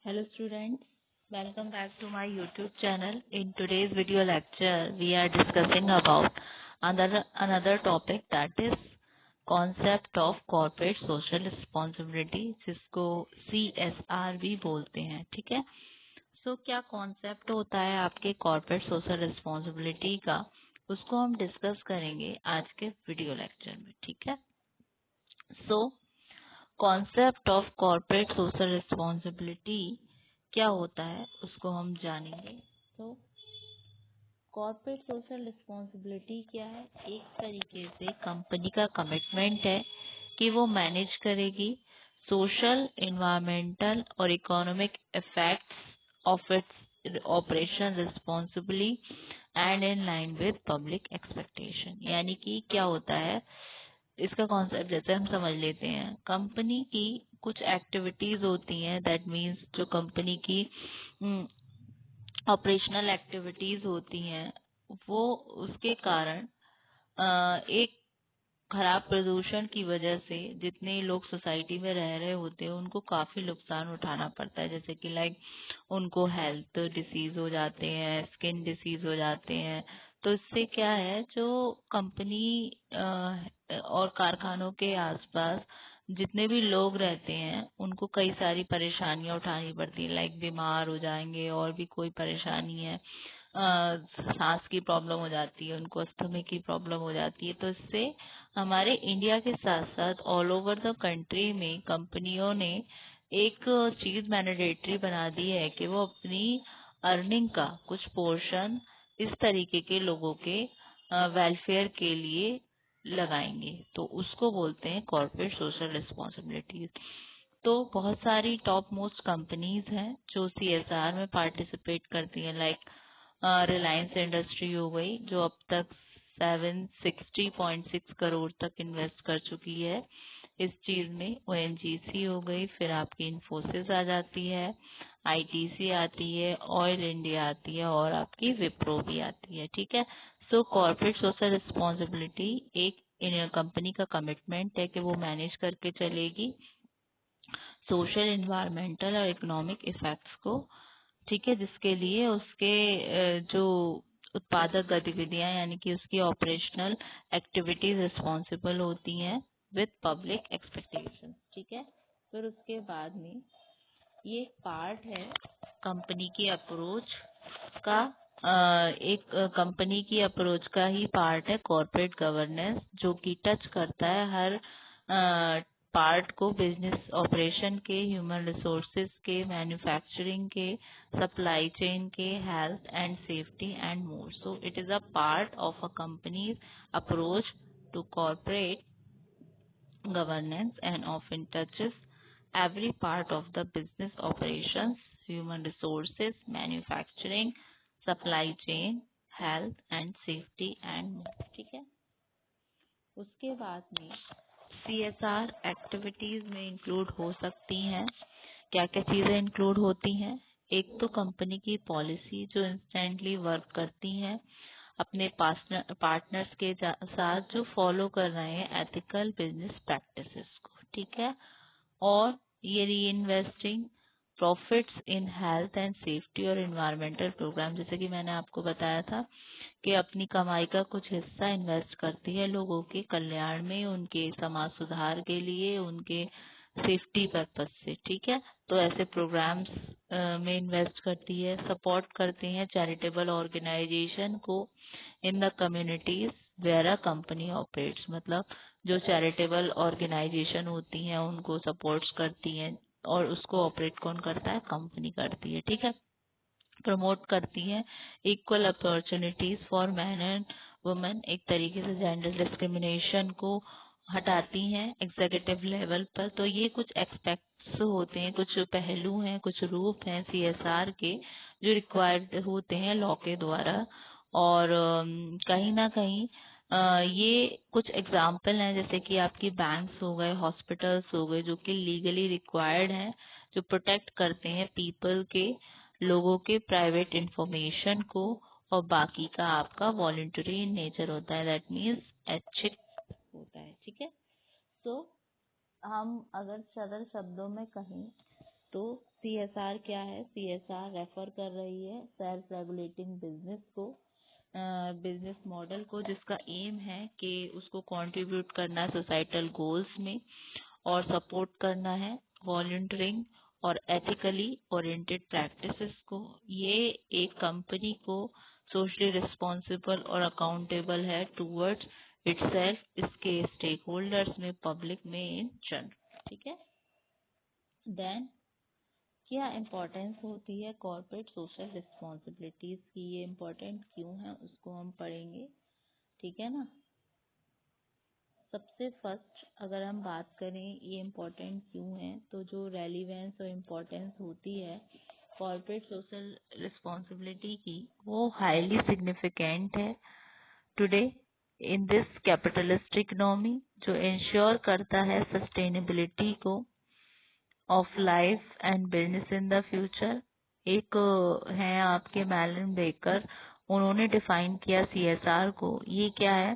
Hello students, welcome back to my YouTube channel. In today's video lecture, we are discussing about another topic, that is concept of corporate social responsibility, जिसको CSR भी बोलते हैं। ठीक है, क्या concept होता है आपके कॉर्पोरेट सोशल रिस्पॉन्सिबिलिटी का, उसको हम डिस्कस करेंगे आज के वीडियो लेक्चर में। ठीक है, concept of corporate social responsibility क्या होता है उसको हम जानेंगे। तो कॉर्पोरेट सोशल रिस्पॉन्सिबिलिटी क्या है? एक तरीके से कंपनी का कमिटमेंट है कि वो मैनेज करेगी सोशल, इन्वायरमेंटल और economic effects of its operation responsibly and in line with public expectation. यानी कि क्या होता है इसका कॉन्सेप्ट, जैसे हम समझ लेते हैं, कंपनी की कुछ एक्टिविटीज होती हैं, दैट मीन्स जो कंपनी की ऑपरेशनल एक्टिविटीज होती हैं, वो उसके कारण एक खराब प्रदूषण की वजह से जितने लोग सोसाइटी में रह रहे होते हैं उनको काफी नुकसान उठाना पड़ता है। जैसे कि लाइक उनको हेल्थ डिसीज हो जाते हैं, स्किन डिसीज हो जाते हैं। तो इससे क्या है, जो कंपनी और कारखानों के आसपास जितने भी लोग रहते हैं उनको कई सारी परेशानियां उठानी पड़ती है, लाइक बीमार हो जाएंगे, और भी कोई परेशानी है, सांस की प्रॉब्लम हो जाती है, उनको अस्थमा की प्रॉब्लम हो जाती है। तो इससे हमारे इंडिया के साथ साथ ऑल ओवर द कंट्री में कंपनियों ने एक चीज मैंडेटरी बना दी है कि वो अपनी अर्निंग का कुछ पोर्शन इस तरीके के लोगों के वेलफेयर के लिए लगाएंगे। तो उसको बोलते हैं कॉर्पोरेट सोशल रिस्पॉन्सिबिलिटीज। तो बहुत सारी टॉप मोस्ट कंपनीज हैं जो CSR में पार्टिसिपेट करती हैं, लाइक रिलायंस इंडस्ट्री हो गई, जो अब तक 760.6 करोड़ तक इन्वेस्ट कर चुकी है इस चीज में। ONGC हो गई, फिर आपकी इन्फोसिस आ जाती है, ITC आती है, ऑयल इंडिया आती है, और आपकी विप्रो भी आती है। ठीक है, कॉर्पोरेट सोशल रिस्पॉन्सिबिलिटी एक कंपनी का कमिटमेंट है कि वो मैनेज करके चलेगी सोशल, इन्वायरमेंटल और इकोनॉमिक इफेक्ट्स को। ठीक है, जिसके लिए उसके जो उत्पादक गतिविधियां यानी कि उसकी ऑपरेशनल एक्टिविटीज रिस्पॉन्सिबल होती हैं विद पब्लिक एक्सपेक्टेशन। ठीक है, फिर उसके बाद में ये पार्ट है कंपनी की अप्रोच का, एक कंपनी की अप्रोच का ही पार्ट है कॉर्पोरेट गवर्नेंस, जो कि टच करता है हर पार्ट को, बिजनेस ऑपरेशन के, ह्यूमन रिसोर्सेज के, मैन्युफैक्चरिंग के, सप्लाई चेन के, health and safety and more. So it is a part of a company approach to corporate governance and often touches every part of the business operations, human resources, manufacturing, supply chain, health and safety and more। ठीक है, उसके बाद में CSR activities में include हो सकती हैं। क्या क्या चीजें इंक्लूड होती हैं? एक तो कंपनी की पॉलिसी जो इंस्टेंटली वर्क करती हैं अपने पार्टनर्स के साथ, जो फॉलो कर रहे हैं एथिकल बिजनेस प्रैक्टिसेस को। ठीक है, और ये री investing profits in health and safety और इन्वायरमेंटल प्रोग्राम, जैसे कि मैंने आपको बताया था कि अपनी कमाई का कुछ हिस्सा इन्वेस्ट करती है लोगों के कल्याण में, उनके समाज सुधार के लिए, उनके सेफ्टी पर्पज से। ठीक है, तो ऐसे प्रोग्राम्स में इन्वेस्ट करती है। सपोर्ट करते हैं चैरिटेबल ऑर्गेनाइजेशन को in the communities where a company operates, मतलब जो चैरिटेबल ऑर्गेनाइजेशन होती हैं उनको सपोर्ट्स करती हैं, और उसको ऑपरेट कौन करता है? कंपनी करती है। ठीक है, प्रमोट करती हैं equal opportunities for man and women, एक तरीके से जेंडर डिस्क्रिमिनेशन को हटाती हैं एग्जीक्यूटिव लेवल पर। तो ये कुछ एक्सपेक्ट्स होते हैं, कुछ पहलू हैं, कुछ रूप हैं CSR के जो रिक्वायर्ड होते हैं लॉ के द्वारा। और कहीं ना कहीं ये कुछ एग्जाम्पल हैं, जैसे कि आपकी बैंक्स हो गए, हॉस्पिटल्स हो गए, जो कि लीगली रिक्वायर्ड हैं, जो प्रोटेक्ट करते हैं पीपल के, लोगों के प्राइवेट इंफॉर्मेशन को, और बाकी का आपका वॉलंटरी नेचर होता है, दैट मीन्स ऐच्छिक होता है। ठीक है, तो हम अगर सरल शब्दों में कहें तो CSR क्या है? CSR रेफर कर रही है सेल्फ रेगुलेटिंग बिजनेस को, बिजनेस मॉडल को, जिसका एम है कि उसको कंट्रीब्यूट करना है सोसाइटल गोल्स में और सपोर्ट करना है वॉलंटियरिंग और एथिकली ओरिएंटेड प्रैक्टिसेस को। ये एक कंपनी को सोशली रिस्पॉन्सिबल और अकाउंटेबल है टूवर्ड्स इटसेल्फ, इसके स्टेक होल्डर्स में, पब्लिक में, इन जनरल। ठीक है। देन क्या इम्पोर्टेंस होती है कॉर्पोरेट सोशल रिस्पॉन्सिबिलिटीज की, ये इम्पोर्टेंट क्यों है उसको हम पढ़ेंगे। ठीक है ना। सबसे फर्स्ट अगर हम बात करें ये इम्पोर्टेंट क्यों है, तो जो रेलिवेंस और इम्पोर्टेंस होती है कॉर्पोरेट सोशल रिस्पॉन्सिबिलिटी की, वो हाईली सिग्निफिकेंट है today in this capitalist economy, जो इंश्योर करता है सस्टेनेबिलिटी को of life and business in the future. एक हैं आपके मैलन बेकर, उन्होंने डिफाइन किया CSR को। ये क्या है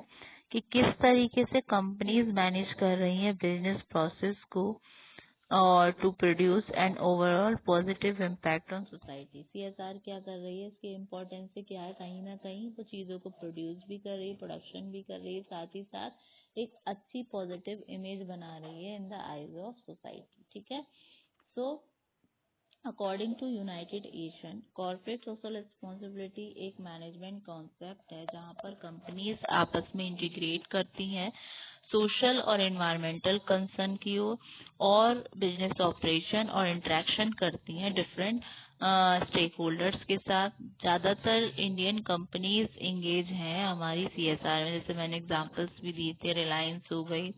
कि किस तरीके से कंपनीज मैनेज कर रही हैं बिजनेस प्रोसेस को और to produce an overall positive impact on society. CSR क्या कर रही है, इसके इम्पोर्टेंस से क्या है, कहीं ना कहीं वो चीज़ों को प्रोड्यूस भी कर रही है, प्रोडक्शन भी कर रही है, साथ ही साथ एक अच्छी पॉजिटिव इमेज बना रही है in the eyes of society. ठीक है। So according to United Nation, corporate social responsibility एक मैनेजमेंट कॉन्सेप्ट है जहां पर कंपनीज आपस में इंटीग्रेट करती हैं सोशल और एनवायरमेंटल कंसर्न की ओर और बिजनेस ऑपरेशन और इंटरेक्शन करती हैं डिफरेंट स्टेक होल्डर्स के साथ। ज़्यादातर इंडियन कंपनीज इंगेज हैं हमारी CSR में, जैसे मैंने एग्जांपल्स भी दिए थे, रिलायंस हो गई,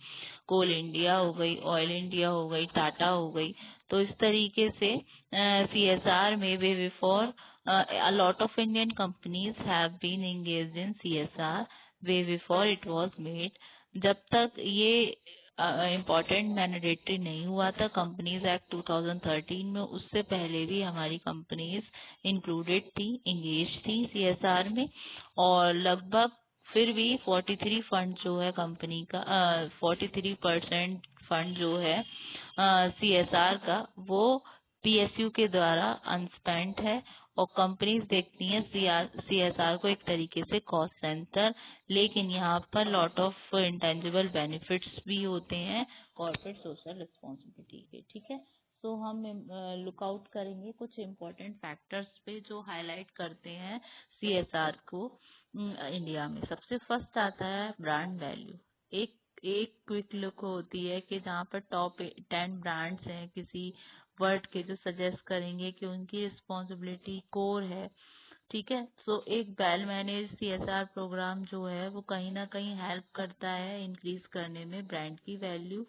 कोल इंडिया हो गई, ऑयल इंडिया हो गई, टाटा हो गई। तो इस तरीके से CSR में way before a lot of Indian companies have been engaged in CSR way before it was made। जब तक ये इम्पोर्टेंट मैंडेटरी नहीं हुआ था कंपनीज एक्ट 2013 में, उससे पहले भी हमारी कंपनीज इंक्लूडेड थी, इंगेज थी CSR में। और लगभग फिर भी 43 फंड जो है कंपनी का 43% फंड जो है CSR का, वो PSU के द्वारा अनस्पेंट है। और कंपनीज देखती हैं CSR को एक तरीके से कॉस्ट सेंटर, लेकिन यहाँ पर लॉट ऑफ इंटेंजिबल बेनिफिट्स भी होते हैं कॉर्पोरेट सोशल रिस्पॉन्सिबिलिटी के। ठीक है। तो हम लुक आउट करेंगे कुछ इम्पोर्टेंट फैक्टर्स पे जो हाईलाइट करते हैं CSR को इंडिया में। सबसे फर्स्ट आता है ब्रांड वैल्यू। एक एक क्विक लुक होती है कि जहाँ पर टॉप 10 ब्रांड्स हैं किसी वर्ड के, जो सजेस्ट करेंगे कि उनकी रिस्पॉन्सिबिलिटी कोर है। ठीक है। सो एक वेल मैनेज CSR प्रोग्राम जो है वो कहीं ना कहीं हेल्प करता है इंक्रीज करने में ब्रांड की वैल्यू,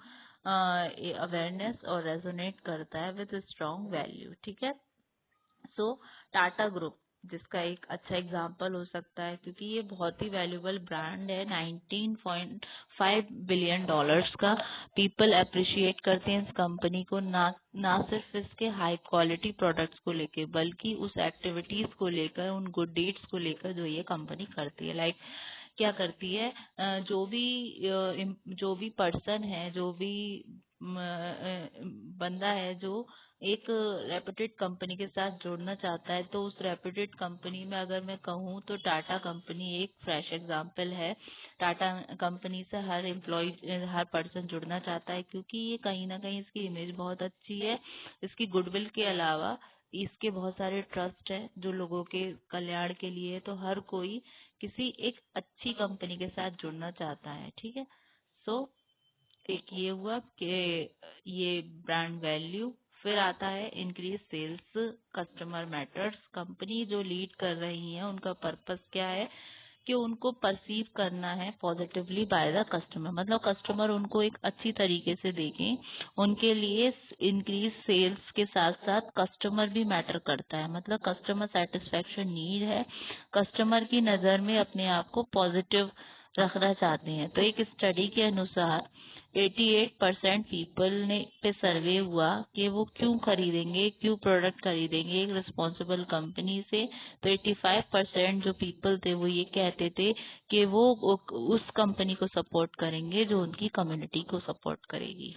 अवेयरनेस और रेजोनेट करता है विद स्ट्रॉन्ग वैल्यू। ठीक है। सो टाटा ग्रुप जिसका एक अच्छा एग्जाम्पल हो सकता है, क्योंकि ये बहुत ही वैल्यूबल ब्रांड है, $19.5 बिलियन का। पीपल अप्रिशिएट करते हैं इस कंपनी को, ना सिर्फ इसके हाई क्वालिटी प्रोडक्ट्स को लेकर, बल्कि उस एक्टिविटीज को लेकर, उन गुड डीड्स को लेकर जो ये कंपनी करती है। लाइक क्या करती है, जो भी पर्सन है, जो भी बंदा है जो एक रेप्यूटेड कंपनी के साथ जुड़ना चाहता है, तो उस रेप्यूटेड कंपनी में अगर मैं कहूँ तो टाटा कंपनी एक फ्रेश एग्जांपल है। टाटा कंपनी से हर एम्प्लॉय, हर पर्सन जुड़ना चाहता है, क्योंकि ये कहीं ना कहीं इसकी इमेज बहुत अच्छी है। इसकी गुडविल के अलावा इसके बहुत सारे ट्रस्ट है जो लोगों के कल्याण के लिए, तो हर कोई किसी एक अच्छी कंपनी के साथ जुड़ना चाहता है। ठीक है। सो एक ये हुआ कि ये ब्रांड वैल्यू। फिर आता है increase sales, customer matters. Company जो लीड कर रही है उनका पर्पस क्या है कि उनको परसीव करना है पॉजिटिवली बाय द कस्टमर, मतलब कस्टमर उनको एक अच्छी तरीके से देखें। उनके लिए इंक्रीज सेल्स के साथ साथ कस्टमर भी मैटर करता है, मतलब कस्टमर सेटिस्फेक्शन नीड है, कस्टमर की नज़र में अपने आप को पॉजिटिव रखना चाहते हैं। तो एक स्टडी के अनुसार 88% पीपल ने पे सर्वे हुआ कि वो क्यों खरीदेंगे, क्यों प्रोडक्ट खरीदेंगे एक रिस्पॉन्सिबल कंपनी से। तो 85% जो पीपल थे वो ये कहते थे कि वो उस कंपनी को सपोर्ट करेंगे जो उनकी कम्युनिटी को सपोर्ट करेगी।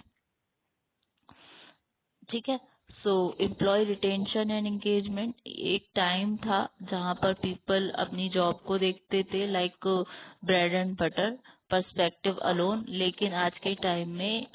ठीक है। सो एम्प्लॉय रिटेंशन एंड एंगेजमेंट, एक टाइम था जहाँ पर पीपल अपनी जॉब को देखते थे like bread and butter perspective alone, लेकिन आज के टाइम में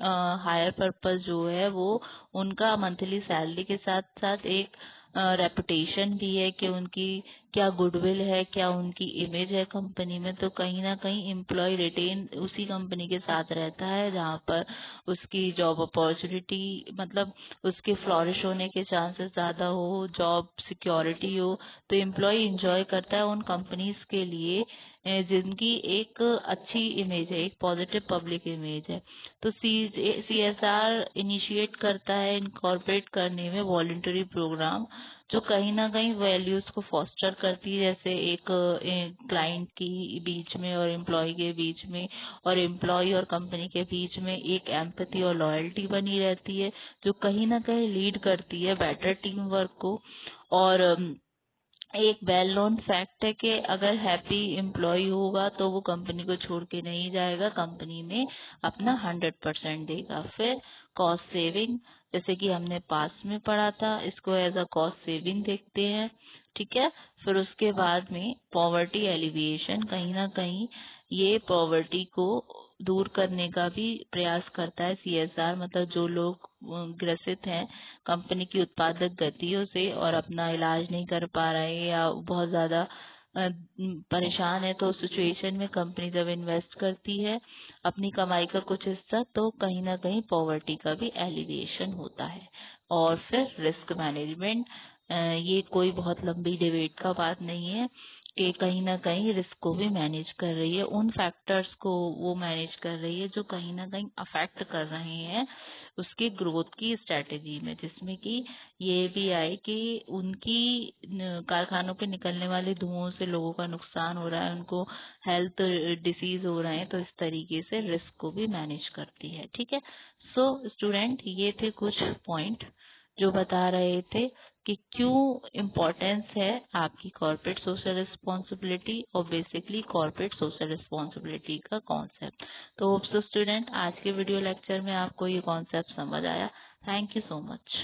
हायर पर्पस जो है वो उनका मंथली सैलरी के साथ साथ एक रेपुटेशन भी है कि उनकी क्या गुडविल है, क्या उनकी इमेज है कंपनी में। तो कहीं ना कहीं एम्प्लॉय रिटेन उसी कंपनी के साथ रहता है जहाँ पर उसकी जॉब अपॉर्चुनिटी, मतलब उसके फ्लॉरिश होने के चांसेस ज्यादा हो, जॉब सिक्योरिटी हो। तो एम्प्लॉय एंजॉय करता है उन कंपनीज के लिए जिनकी एक अच्छी इमेज है, एक पॉजिटिव पब्लिक इमेज है। तो CSR इनिशिएट करता है इनकॉर्पोरेट करने में वॉलंटरी प्रोग्राम, जो कहीं ना कहीं वैल्यूज को फॉस्टर करती है, जैसे एक क्लाइंट की बीच में और एम्प्लॉय के बीच में, और एम्प्लॉय और कंपनी के बीच में एक एम्पैथी और लॉयल्टी बनी रहती है, जो कहीं ना कहीं लीड करती है बेटर टीम वर्क को। और एक वेल नोन फैक्ट है कि अगर हैप्पी एम्प्लॉय होगा तो वो कंपनी को छोड़ के नहीं जाएगा, कंपनी में अपना 100% देगा। फिर कॉस्ट सेविंग, जैसे कि हमने पास में पढ़ा था, इसको एज अ कॉस्ट सेविंग देखते हैं। ठीक है। फिर उसके बाद में पॉवर्टी एलिविएशन, कहीं ना कहीं ये पॉवर्टी को दूर करने का भी प्रयास करता है CSR, मतलब जो लोग ग्रसित हैं कंपनी की उत्पादक गतियों से और अपना इलाज नहीं कर पा रहे या बहुत ज्यादा परेशान है, तो सिचुएशन में कंपनी जब इन्वेस्ट करती है अपनी कमाई का कुछ हिस्सा, तो कहीं ना कहीं पॉवर्टी का भी एलिविएशन होता है। और फिर रिस्क मैनेजमेंट, ये कोई बहुत लंबी डिबेट का बात नहीं है कि कहीं ना कहीं रिस्क को भी मैनेज कर रही है, उन फैक्टर्स को वो मैनेज कर रही है जो कहीं ना कहीं अफेक्ट कर रहे हैं उसकी ग्रोथ की स्ट्रेटेजी में, जिसमें कि ये भी आए कि उनकी कारखानों पे निकलने वाले धुओं से लोगों का नुकसान हो रहा है, उनको हेल्थ डिसीज हो रहे हैं, तो इस तरीके से रिस्क को भी मैनेज करती है। ठीक है। सो स्टूडेंट, ये थे कुछ पॉइंट जो बता रहे थे कि क्यों इम्पोर्टेंस है आपकी कॉर्पोरेट सोशल रिस्पॉन्सिबिलिटी और बेसिकली कॉर्पोरेट सोशल रिस्पॉन्सिबिलिटी का कॉन्सेप्ट। तो होप सो स्टूडेंट, आज के वीडियो लेक्चर में आपको ये कॉन्सेप्ट समझ आया। Thank you so much.